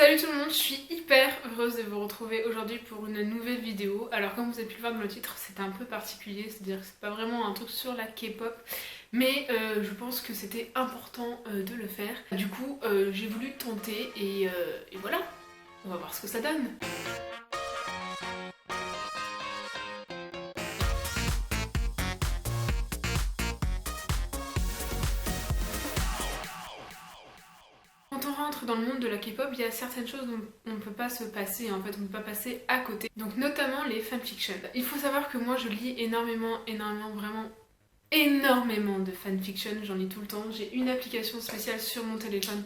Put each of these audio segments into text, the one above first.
Salut tout le monde, je suis hyper heureuse de vous retrouver aujourd'hui pour une nouvelle vidéo. Alors comme vous avez pu le voir dans le titre, c'est un peu particulier, c'est-à-dire que c'est pas vraiment un truc sur la K-pop, mais je pense que c'était important de le faire. Du coup, j'ai voulu tenter et voilà, on va voir ce que ça donne. Quand on rentre dans le monde de la K-pop, il y a certaines choses dont on ne peut pas se passer, en fait, on ne peut pas passer à côté. Donc notamment les fanfictions. Il faut savoir que moi je lis énormément, vraiment énormément de fanfiction, j'en lis tout le temps. J'ai une application spéciale sur mon téléphone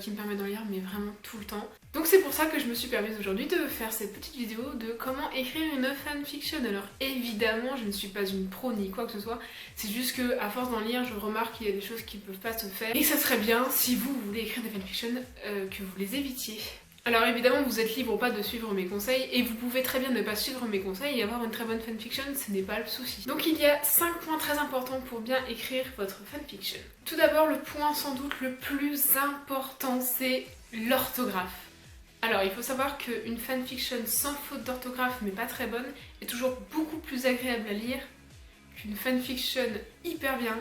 qui me permet d'en lire, mais vraiment tout le temps. Donc c'est pour ça que je me suis permise aujourd'hui de faire cette petite vidéo de comment écrire une fanfiction. Alors évidemment, je ne suis pas une pro ni quoi que ce soit, c'est juste que à force d'en lire, je remarque qu'il y a des choses qui ne peuvent pas se faire. Et ça serait bien, si vous voulez écrire des fanfictions, que vous les évitiez. Alors évidemment, vous êtes libre ou pas de suivre mes conseils, et vous pouvez très bien ne pas suivre mes conseils et avoir une très bonne fanfiction, ce n'est pas le souci. Donc il y a 5 points très importants pour bien écrire votre fanfiction. Tout d'abord, le point sans doute le plus important, c'est l'orthographe. Alors il faut savoir qu'une fanfiction sans faute d'orthographe, mais pas très bonne, est toujours beaucoup plus agréable à lire qu'une fanfiction hyper bien,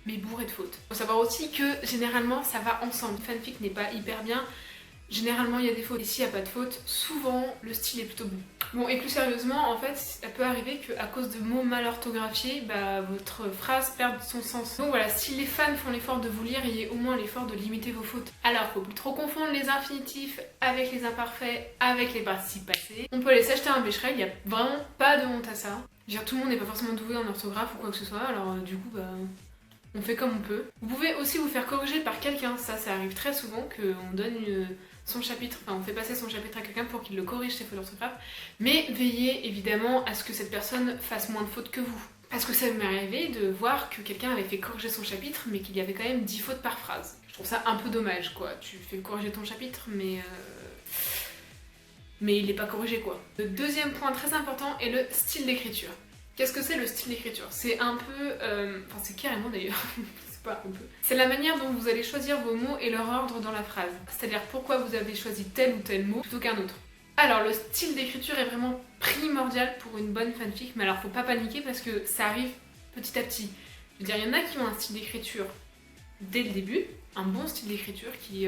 mais bourrée de fautes. Il faut savoir aussi que généralement ça va ensemble. Une fanfic n'est pas hyper bien, généralement il y a des fautes, et s'il n'y a pas de fautes, souvent le style est plutôt bon. Bon, et plus sérieusement, en fait, ça peut arriver qu'à cause de mots mal orthographiés, votre phrase perde son sens. Donc voilà, si les fans font l'effort de vous lire, ayez au moins l'effort de limiter vos fautes. Alors, faut plus trop confondre les infinitifs avec les imparfaits, avec les participes passés. On peut aller s'acheter un Becherel, il n'y a vraiment pas de honte à ça. Je veux dire, tout le monde n'est pas forcément doué en orthographe ou quoi que ce soit, alors du coup, on fait comme on peut. Vous pouvez aussi vous faire corriger par quelqu'un, ça arrive très souvent qu'on donne son chapitre, enfin on fait passer son chapitre à quelqu'un pour qu'il le corrige ses fautes d'orthographe, mais veillez évidemment à ce que cette personne fasse moins de fautes que vous. Parce que ça m'est arrivé de voir que quelqu'un avait fait corriger son chapitre, mais qu'il y avait quand même 10 fautes par phrase. Je trouve ça un peu dommage quoi, tu fais corriger ton chapitre, mais il n'est pas corrigé quoi. Le deuxième point très important est le style d'écriture. Qu'est-ce que c'est le style d'écriture? C'est un peu... Enfin c'est carrément d'ailleurs, c'est pas un peu. C'est la manière dont vous allez choisir vos mots et leur ordre dans la phrase. C'est-à-dire pourquoi vous avez choisi tel ou tel mot plutôt qu'un autre. Alors le style d'écriture est vraiment primordial pour une bonne fanfic, mais alors faut pas paniquer parce que ça arrive petit à petit. Je veux dire, il y en a qui ont un style d'écriture dès le début, un bon style d'écriture, qui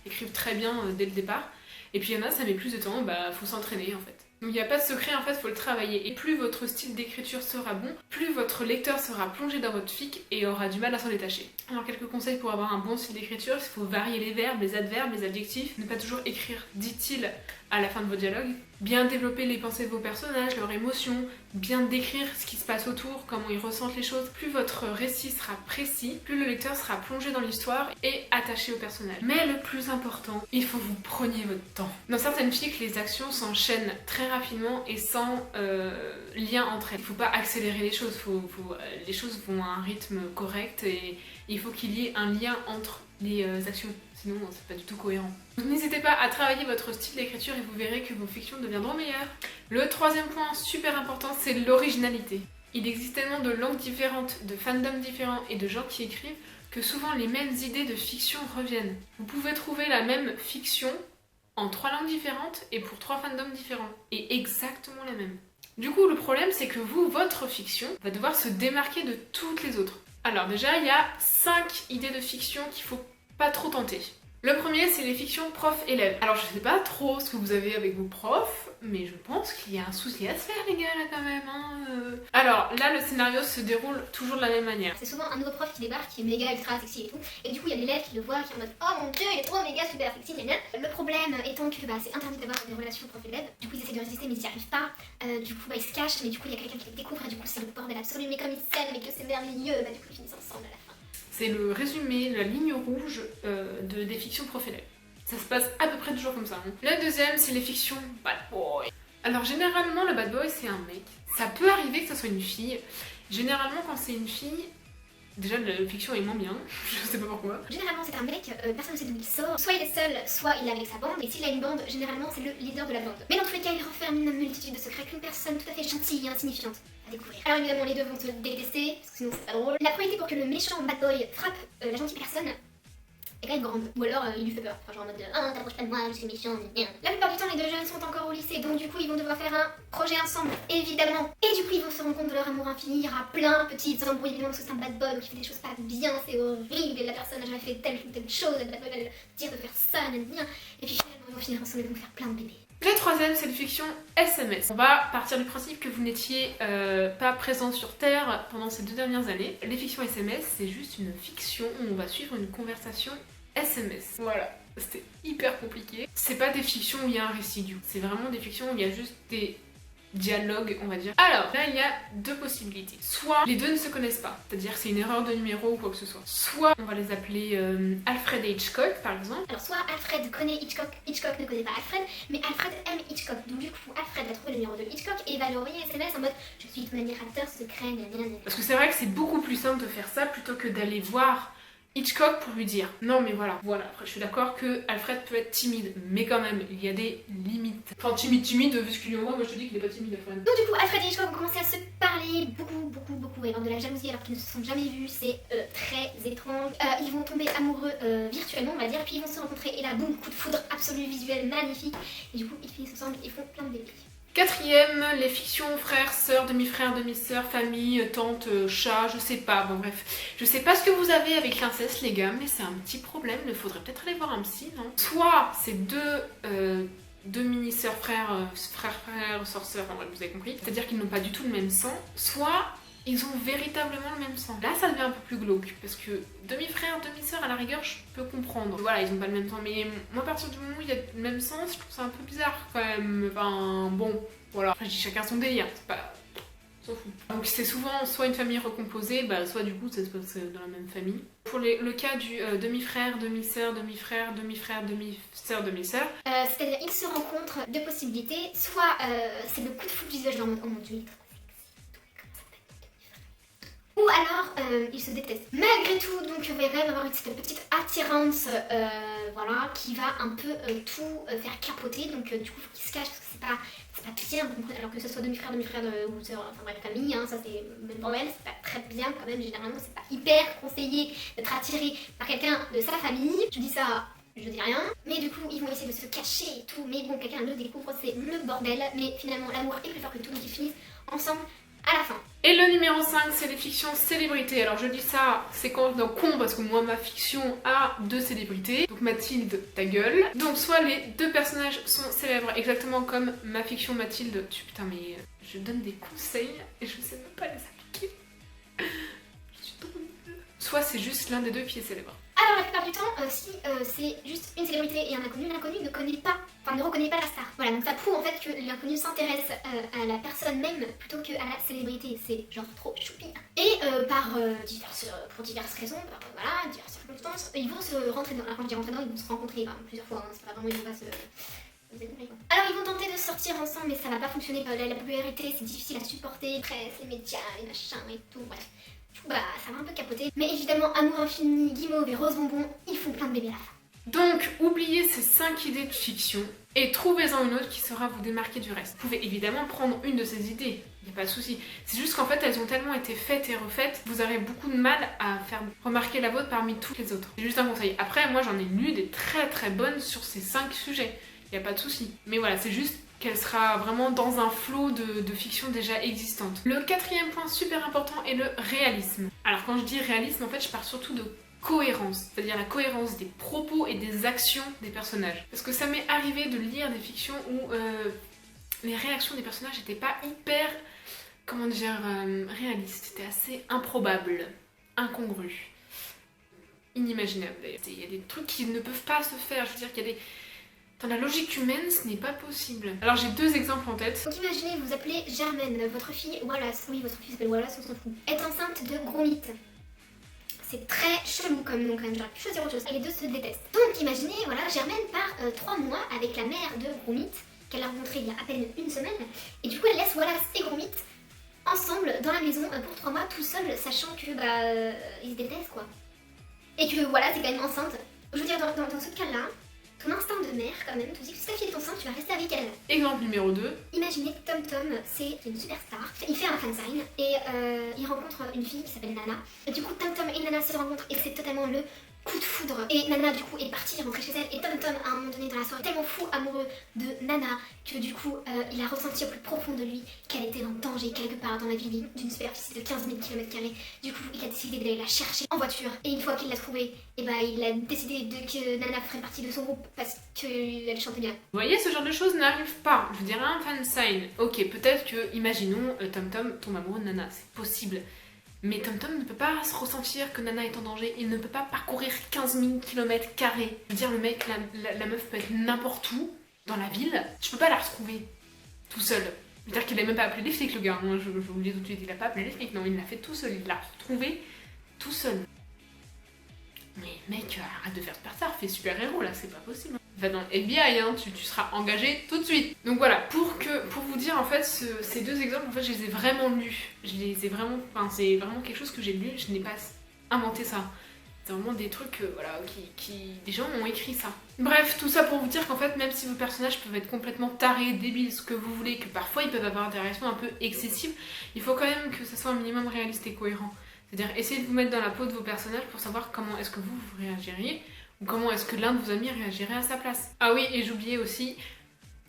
écrivent très bien dès le départ, et puis il y en a ça met plus de temps, faut s'entraîner en fait. Donc il n'y a pas de secret, en fait, faut le travailler. Et plus votre style d'écriture sera bon, plus votre lecteur sera plongé dans votre fic et aura du mal à s'en détacher. Alors quelques conseils pour avoir un bon style d'écriture, il faut varier les verbes, les adverbes, les adjectifs, ne pas toujours écrire dit-il à la fin de vos dialogues, bien développer les pensées de vos personnages, leurs émotions, bien décrire ce qui se passe autour, comment ils ressentent les choses. Plus votre récit sera précis, plus le lecteur sera plongé dans l'histoire et attaché au personnage. Mais le plus important, il faut que vous preniez votre temps. Dans certaines fics, les actions s'enchaînent très rapidement et sans lien entre elles. Il ne faut pas accélérer les choses, les choses vont à un rythme correct et il faut qu'il y ait un lien entre les actions, sinon c'est pas du tout cohérent. Donc n'hésitez pas à travailler votre style d'écriture et vous verrez que vos fictions deviendront meilleures. Le troisième point super important, c'est l'originalité. Il existe tellement de langues différentes, de fandoms différents et de gens qui écrivent que souvent les mêmes idées de fiction reviennent. Vous pouvez trouver la même fiction en 3 langues différentes et pour 3 fandoms différents, et exactement la même. Du coup, le problème, c'est que votre fiction va devoir se démarquer de toutes les autres. Alors déjà, il y a 5 idées de fiction qu'il faut pas trop tenter. Le premier, c'est les fictions prof-élève. Alors je sais pas trop ce que vous avez avec vos profs, mais je pense qu'il y a un souci à se faire les gars là quand même. Alors là, le scénario se déroule toujours de la même manière. C'est souvent un nouveau prof qui débarque, qui est méga ultra sexy et tout, et du coup il y a l'élève qui le voit, qui est en mode oh mon dieu, il est trop méga super sexy, génial. Le problème étant que c'est interdit d'avoir des relations prof-élève, du coup ils essaient de résister mais ils n'y arrivent pas, du coup ils se cachent, mais du coup il y a quelqu'un qui les découvre et du coup c'est le bordel absolu, mais comme ils s'aiment et que c'est merveilleux, du coup ils finissent ensemble à la fin. C'est le résumé, la ligne rouge des fictions prof-élèves. Ça se passe à peu près toujours comme ça. La deuxième, c'est les fictions bad boy. Alors généralement, le bad boy, c'est un mec. Ça peut arriver que ce soit une fille. Généralement, quand c'est une fille, déjà la fiction est moins bien, je sais pas pourquoi. Généralement c'est un mec, personne ne sait d'où il sort, soit il est seul, soit il est avec sa bande, et s'il a une bande, généralement c'est le leader de la bande. Mais dans tous les cas, il renferme une multitude de secrets qu'une personne tout à fait gentille et insignifiante à découvrir. Alors évidemment les deux vont se détester, parce que sinon c'est pas drôle. La probabilité pour que le méchant bad boy frappe la gentille personne est quand même grande. Ou alors il lui fait peur. Enfin, genre en mode ah, t'approches pas de moi, je suis méchant. La plupart du temps, les deux jeunes sont encore au lycée, donc du coup, ils vont devoir faire un projet ensemble, évidemment. Et du coup, ils vont se rendre compte de leur amour infini. Il y aura plein de petites embrouilles, évidemment, parce que c'est un bad boy, donc il fait des choses pas bien, c'est horrible, et la personne n'a jamais fait telle ou telle chose, et le bad boy va lui dire de faire ça, nanana. Et puis finalement, ils vont finir ensemble et vont faire plein de bébés. La troisième, c'est une fiction SMS. On va partir du principe que vous n'étiez pas présent sur Terre pendant ces 2 dernières années. Les fictions SMS, c'est juste une fiction où on va suivre une conversation SMS. Voilà, c'était hyper compliqué. C'est pas des fictions où il y a un récit du coup. C'est vraiment des fictions où il y a juste des dialogue, on va dire. Alors, là, il y a 2 possibilités. Soit les deux ne se connaissent pas, c'est-à-dire c'est une erreur de numéro ou quoi que ce soit. Soit on va les appeler Alfred et Hitchcock, par exemple. Alors, soit Alfred connaît Hitchcock, Hitchcock ne connaît pas Alfred, mais Alfred aime Hitchcock. Donc, du coup, Alfred va trouver le numéro de Hitchcock et va lui envoyer un SMS en mode je suis ton admirateur secret, nanana. Parce que c'est vrai que c'est beaucoup plus simple de faire ça plutôt que d'aller voir Hitchcock pour lui dire non mais voilà. Après je suis d'accord que Alfred peut être timide, mais quand même il y a des limites. Enfin timide vu ce qu'il lui envoie, moi je te dis qu'il est pas timide Alfred. Donc du coup Alfred et Hitchcock vont commencer à se parler beaucoup et avoir de la jalousie alors qu'ils ne se sont jamais vus, c'est très étrange. Ils vont tomber amoureux virtuellement on va dire, et puis ils vont se rencontrer et là boum, coup de foudre absolu, visuel, magnifique. Et du coup ils finissent ensemble, ils font plein de bébés. 4ème, les fictions frères, sœurs, demi-frères, demi-sœurs, famille, tante, chat, je sais pas, bon bref. Je sais pas ce que vous avez avec l'inceste les gars, mais c'est un petit problème, il faudrait peut-être aller voir un psy, non? Soit c'est deux mini-sœurs frères, sœurs, en vrai vous avez compris, c'est-à-dire qu'ils n'ont pas du tout le même sang, soit ils ont véritablement le même sang. Là ça devient un peu plus glauque, parce que demi-frère, demi-sœur à la rigueur je peux comprendre. Voilà, ils ont pas le même sang, mais moi à partir du moment où il y a le même sang, je trouve ça un peu bizarre quand même. Enfin bon, voilà. Après je dis chacun son délire, c'est pas... on s'en fout. Donc c'est souvent soit une famille recomposée, soit du coup ça se passe dans la même famille. Pour le cas du demi-frère, demi-sœur, demi-frère, demi-frère, demi-sœur, demi-sœur. C'est-à-dire ils se rencontrent, 2 possibilités, soit c'est le coup de foudre visuel genre oh mon dieu, ou alors ils se détestent. Malgré tout, donc il va y avoir cette petite attirance voilà, qui va un peu tout faire capoter. Donc du coup, il faut qu'ils se cachent parce que c'est pas bien, alors que ce soit demi-frère ou sœur, enfin bref, famille, hein, ça c'est même pour elle, c'est pas très bien quand même. Généralement, c'est pas hyper conseillé d'être attiré par quelqu'un de sa famille. Je dis ça. Je dis rien, mais du coup ils vont essayer de se cacher et tout, mais bon quelqu'un le découvre, c'est le bordel, mais finalement l'amour est plus fort que tout, donc ils finissent ensemble à la fin. Et le numéro 5, c'est les fictions célébrités. Alors je dis ça, c'est con parce que moi ma fiction a 2 célébrités. Donc Mathilde, ta gueule. Donc soit les 2 personnages sont célèbres, exactement comme ma fiction Mathilde. Putain mais je donne des conseils et je sais même pas les appliquer. Je suis trop nulle. Soit c'est juste l'un des 2 qui est célèbre. Alors la plupart du temps, si c'est juste une célébrité et un inconnu, l'inconnu ne connaît pas, enfin ne reconnaît pas la star. Voilà, donc ça prouve en fait que l'inconnu s'intéresse à la personne même plutôt qu'à la célébrité. C'est genre trop choupi. Et pour diverses raisons, diverses circonstances, ils vont se rentrer dans. Alors quand je dis rentrer dedans, ils vont se rencontrer plusieurs fois, hein, c'est pas vraiment ils vont pas se. Alors ils vont tenter de sortir ensemble mais ça va pas fonctionner, la popularité c'est difficile à supporter, presse, les médias, les machins et tout, bref. Ça va un peu capoter. Mais évidemment, amour infini, guimauve et rose bonbon, ils font plein de bébés à la fin. Donc, oubliez ces 5 idées de fiction et trouvez-en une autre qui saura vous démarquer du reste. Vous pouvez évidemment prendre une de ces idées, il n'y a pas de souci. C'est juste qu'en fait, elles ont tellement été faites et refaites, vous aurez beaucoup de mal à faire remarquer la vôtre parmi toutes les autres. C'est juste un conseil. Après, moi j'en ai lu des très bonnes sur ces 5 sujets, il n'y a pas de souci. Mais voilà, c'est juste qu'elle sera vraiment dans un flot de fiction déjà existante. Le 4e point super important est le réalisme. Alors quand je dis réalisme, en fait je parle surtout de cohérence, c'est-à-dire la cohérence des propos et des actions des personnages. Parce que ça m'est arrivé de lire des fictions où les réactions des personnages n'étaient pas hyper, comment dire, réalistes, c'était assez improbable, incongru, inimaginable d'ailleurs. Il y a des trucs qui ne peuvent pas se faire, je veux dire qu'il y a des... Dans la logique humaine, ce n'est pas possible. Alors j'ai 2 exemples en tête. Donc imaginez, vous appelez Germaine, votre fille Wallace, oui votre fille s'appelle Wallace, on s'en fout, est enceinte de gros mythes. C'est très chelou comme nom quand même, j'aurais pu choisir autre chose. Et les 2 se détestent. Donc imaginez, voilà, Germaine part 3 mois avec la mère de gros mythe, qu'elle a rencontrée il y a à peine 1 semaine, et du coup elle laisse Wallace et gros mythe ensemble dans la maison pour 3 mois tout seuls, sachant que ils se détestent quoi. Et que Wallace est quand même enceinte. Je veux dire, dans ce cas-là, ton instinct de mère, quand même, te dit que si ta fille est enceinte, tu vas rester avec elle. Exemple numéro 2. Imaginez que Tom Tom, c'est une superstar. Il fait un fansign et il rencontre une fille qui s'appelle Nana. Et du coup, Tom Tom et Nana se rencontrent et c'est totalement le coup de foudre. Et Nana du coup est partie, est rentrée chez elle. Et Tom Tom à un moment donné dans la soirée, tellement fou amoureux de Nana que du coup il a ressenti au plus profond de lui qu'elle était en danger quelque part dans la ville d'une superficie de 15 000 km². Du coup il a décidé d'aller la chercher en voiture. Et une fois qu'il l'a trouvée, et bah il a décidé que Nana ferait partie de son groupe parce qu'elle chantait bien. Vous voyez, ce genre de choses n'arrive pas. Je dirais un fan sign. Ok, peut-être que, imaginons, Tom Tom tombe amoureux de Nana, c'est possible. Mais Tom Tom ne peut pas se ressentir que Nana est en danger, il ne peut pas parcourir 15 000 km². Je veux dire, le mec, la meuf peut être n'importe où, dans la ville, je peux pas la retrouver tout seul. Je veux dire qu'il a même pas appelé les flics, le gars, hein. Je vous le dis tout de suite, il a pas appelé les flics, non, il l'a fait tout seul, il l'a retrouvé tout seul. Mais mec, arrête de faire ça, fais super-héros là, c'est pas possible. Va dans le FBI, hein, tu seras engagé tout de suite. Donc voilà, pour vous dire en fait, ces deux exemples, en fait, je les ai vraiment lus. Je les ai vraiment, enfin, c'est vraiment quelque chose que j'ai lu, je n'ai pas inventé ça. C'est vraiment des trucs, voilà, des gens ont écrit ça. Bref, tout ça pour vous dire qu'en fait, même si vos personnages peuvent être complètement tarés, débiles, ce que vous voulez, que parfois ils peuvent avoir des réactions un peu excessives, il faut quand même que ça soit un minimum réaliste et cohérent. C'est-à-dire essayez de vous mettre dans la peau de vos personnages pour savoir comment est-ce que vous réagiriez ou comment est-ce que l'un de vos amis réagirait à sa place. Ah oui, et j'oubliais aussi,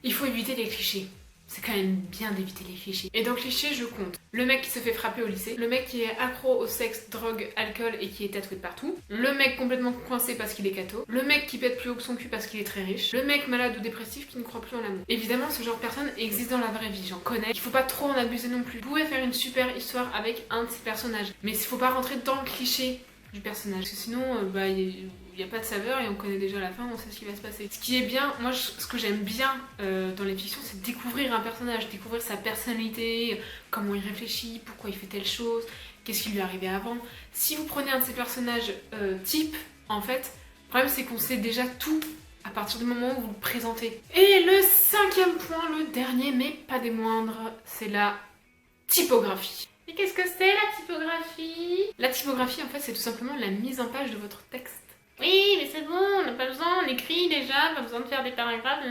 il faut éviter les clichés. C'est quand même bien d'éviter les clichés. Et dans clichés, je compte le mec qui se fait frapper au lycée, le mec qui est accro au sexe, drogue, alcool et qui est tatoué de partout, le mec complètement coincé parce qu'il est catho, le mec qui pète plus haut que son cul parce qu'il est très riche, le mec malade ou dépressif qui ne croit plus en l'amour. Évidemment, ce genre de personne existe dans la vraie vie, j'en connais. Il faut pas trop en abuser non plus. Vous pouvez faire une super histoire avec un de ces personnages, mais il faut pas rentrer dans le cliché du personnage, parce que sinon, il n'y a pas de saveur et on connaît déjà la fin, on sait ce qui va se passer. Ce qui est bien, moi ce que j'aime bien dans les fictions, c'est découvrir un personnage, découvrir sa personnalité, comment il réfléchit, pourquoi il fait telle chose, qu'est-ce qui lui est arrivé avant. Si vous prenez un de ces personnages type, en fait, le problème c'est qu'on sait déjà tout à partir du moment où vous le présentez. Et le cinquième point, le dernier mais pas des moindres, c'est la typographie. Et qu'est-ce que c'est la typographie? La typographie en fait c'est tout simplement la mise en page de votre texte. Oui, mais c'est bon, on n'a pas besoin, on écrit déjà, pas besoin de faire des paragraphes.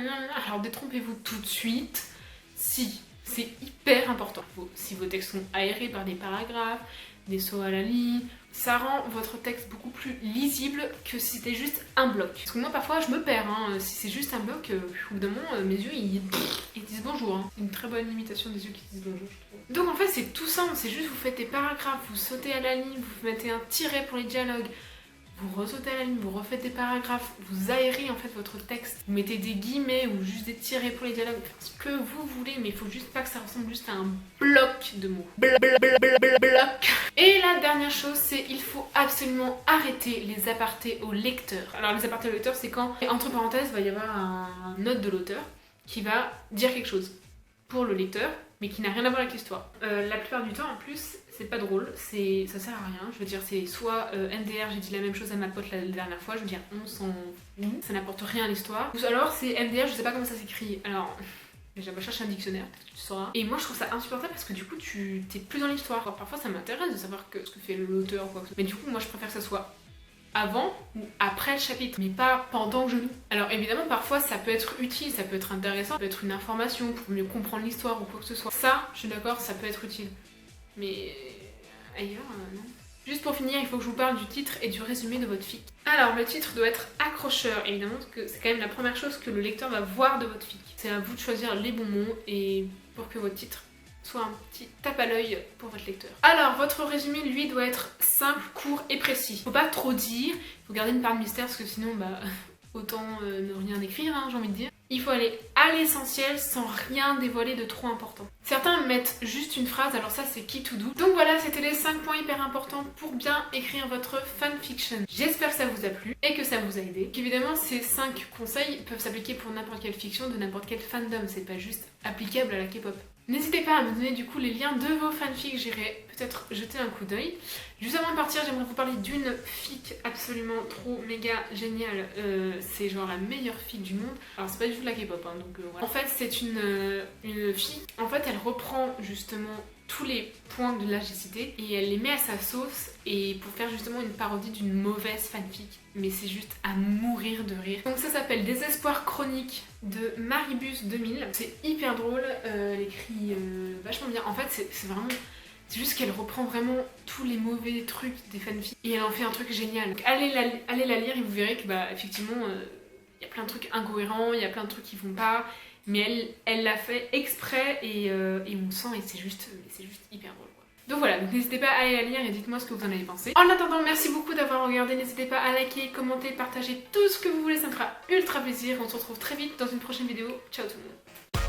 Alors détrompez-vous tout de suite, si, c'est hyper important. Si vos textes sont aérés par des paragraphes, des sauts à la ligne, ça rend votre texte beaucoup plus lisible que si c'était juste un bloc. Parce que moi parfois je me perds, hein. Si c'est juste un bloc, au bout d'un moment mes yeux ils disent bonjour. Hein. Une très bonne imitation des yeux qui disent bonjour je trouve. Donc en fait c'est tout simple, c'est juste vous faites des paragraphes, vous sautez à la ligne, vous mettez un tiret pour les dialogues, vous ressautez à la ligne, vous refaites des paragraphes, vous aérez en fait votre texte, vous mettez des guillemets ou juste des tirets pour les dialogues, ce que vous voulez, mais il faut juste pas que ça ressemble juste à un bloc de mots. Bloc. Et la dernière chose, c'est il faut absolument arrêter les apartés au lecteur. Alors les apartés au lecteur, c'est quand, entre parenthèses, il va y avoir un note de l'auteur qui va dire quelque chose pour le lecteur, mais qui n'a rien à voir avec l'histoire. La plupart du temps, en plus, c'est pas drôle, ça sert à rien. Je veux dire, c'est soit MDR, j'ai dit la même chose à ma pote la dernière fois, je veux dire, on s'en fout, ça n'apporte rien à l'histoire. Ou alors c'est MDR, je sais pas comment ça s'écrit. Alors, déjà, va chercher un dictionnaire, peut-être que tu sauras. Et moi, je trouve ça insupportable parce que du coup, t'es plus dans l'histoire. Parfois, ça m'intéresse de savoir ce que fait l'auteur ou quoi que ce soit. Mais du coup, moi, je préfère que ça soit avant ou après le chapitre, mais pas pendant que je lis. Alors évidemment parfois ça peut être utile, ça peut être intéressant, ça peut être une information pour mieux comprendre l'histoire ou quoi que ce soit. Ça, je suis d'accord, ça peut être utile. Mais ailleurs, non. Juste pour finir, il faut que je vous parle du titre et du résumé de votre fic. Alors le titre doit être accrocheur, évidemment, parce que c'est quand même la première chose que le lecteur va voir de votre fic. C'est à vous de choisir les bons mots et pour que votre titre soit un petit tape à l'œil pour votre lecteur. Alors, votre résumé, lui, doit être simple, court et précis. Faut pas trop dire, faut garder une part de mystère parce que sinon, autant ne rien écrire, hein, j'ai envie de dire. Il faut aller à l'essentiel sans rien dévoiler de trop important. Certains mettent juste une phrase, alors ça c'est key to do. Donc voilà, c'était les 5 points hyper importants pour bien écrire votre fanfiction. J'espère que ça vous a plu et que ça vous a aidé. Évidemment, ces 5 conseils peuvent s'appliquer pour n'importe quelle fiction, de n'importe quel fandom, c'est pas juste applicable à la K-pop. N'hésitez pas à me donner du coup les liens de vos fanfics, j'irai peut-être jeter un coup d'œil. Juste avant de partir, j'aimerais vous parler d'une fic absolument trop méga géniale. C'est genre la meilleure fic du monde. Alors c'est pas du tout de la K-pop, hein, donc voilà. En fait c'est une fic, en fait elle reprend justement tous les points de là j'ai cité et elle les met à sa sauce et pour faire justement une parodie d'une mauvaise fanfic. Mais c'est juste à mourir de rire. Donc ça s'appelle Désespoir chronique de Maribus 2000. C'est hyper drôle, elle écrit vachement bien. En fait c'est vraiment... C'est juste qu'elle reprend vraiment tous les mauvais trucs des fanfics et elle en fait un truc génial. Donc allez la lire et vous verrez que bah effectivement y a plein de trucs incohérents, il y a plein de trucs qui vont pas, mais elle l'a fait exprès et on sent et c'est juste hyper drôle. Donc voilà, donc n'hésitez pas à aller la lire et dites-moi ce que vous en avez pensé. En attendant, merci beaucoup d'avoir regardé, n'hésitez pas à liker, commenter, partager tout ce que vous voulez, ça me fera ultra plaisir. On se retrouve très vite dans une prochaine vidéo. Ciao tout le monde.